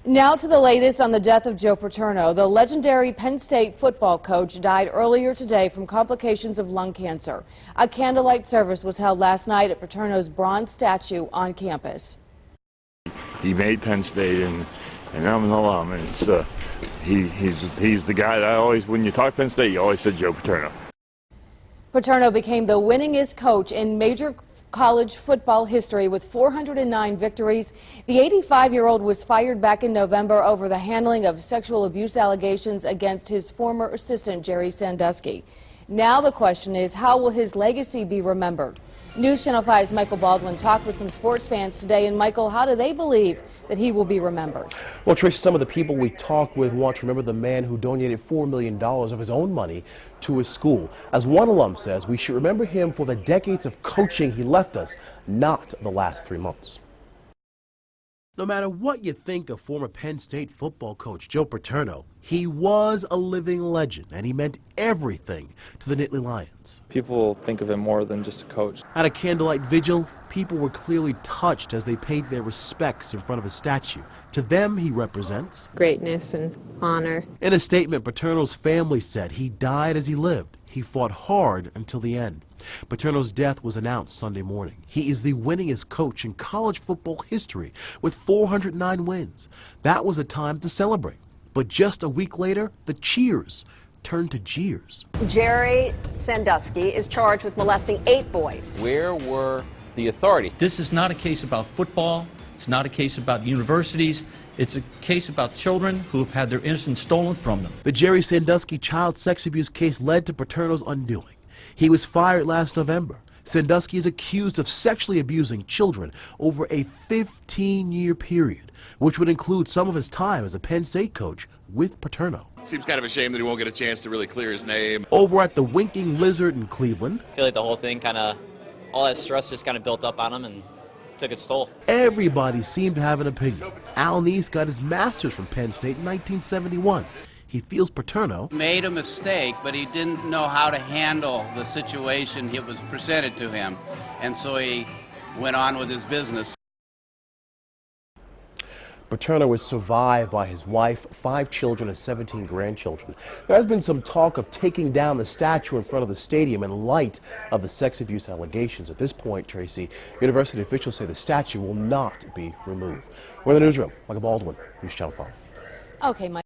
Now to the latest on the death of Joe Paterno. The legendary Penn State football coach died earlier today from complications of lung cancer. A candlelight service was held last night at Paterno's bronze statue on campus. He made Penn State, and I'm an alum, and he's the guy that I always, when you talk Penn State, you always said Joe Paterno. Paterno became the winningest coach in major college football history with 409 victories. The 85-year-old was fired back in November over the handling of sexual abuse allegations against his former assistant, Jerry Sandusky. Now the question is, how will his legacy be remembered? NewsChannel 5's Michael Baldwin talked with some sports fans today. And Michael, how do they believe that he will be remembered? Well, Trish, some of the people we talked with want to remember the man who donated $4 million of his own money to his school. As one alum says, we should remember him for the decades of coaching he left us, not the last 3 months. No matter what you think of former Penn State football coach Joe Paterno, he was a living legend, and he meant everything to the Nittany Lions. People think of him more than just a coach. At a candlelight vigil, people were clearly touched as they paid their respects in front of a statue. To them, he represents greatness and honor. In a statement, Paterno's family said he died as he lived. He fought hard until the end. Paterno's death was announced Sunday morning. He is the winningest coach in college football history with 409 wins. That was a time to celebrate. But just a week later, the cheers turned to jeers. Jerry Sandusky is charged with molesting 8 boys. Where were the authorities? This is not a case about football. It's not a case about universities. It's a case about children who have had their innocence stolen from them. The Jerry Sandusky child sex abuse case led to Paterno's undoing. He was fired last November. Sandusky is accused of sexually abusing children over a 15-year period, which would include some of his time as a Penn State coach with Paterno. Seems kind of a shame that he won't get a chance to really clear his name. Over at the Winking Lizard in Cleveland, I feel like the whole thing all that stress just kind of built up on him and took its toll. Everybody seemed to have an opinion. Al Neese got his master's from Penn State in 1971. He feels Paterno made a mistake, but he didn't know how to handle the situation that was presented to him, and so he went on with his business. Paterno was survived by his wife, 5 children, and 17 grandchildren. There has been some talk of taking down the statue in front of the stadium in light of the sex abuse allegations. At this point, Tracy, university officials say the statue will not be removed. We're in the newsroom. Michael Baldwin, NewsChannel 5. Okay, Mike.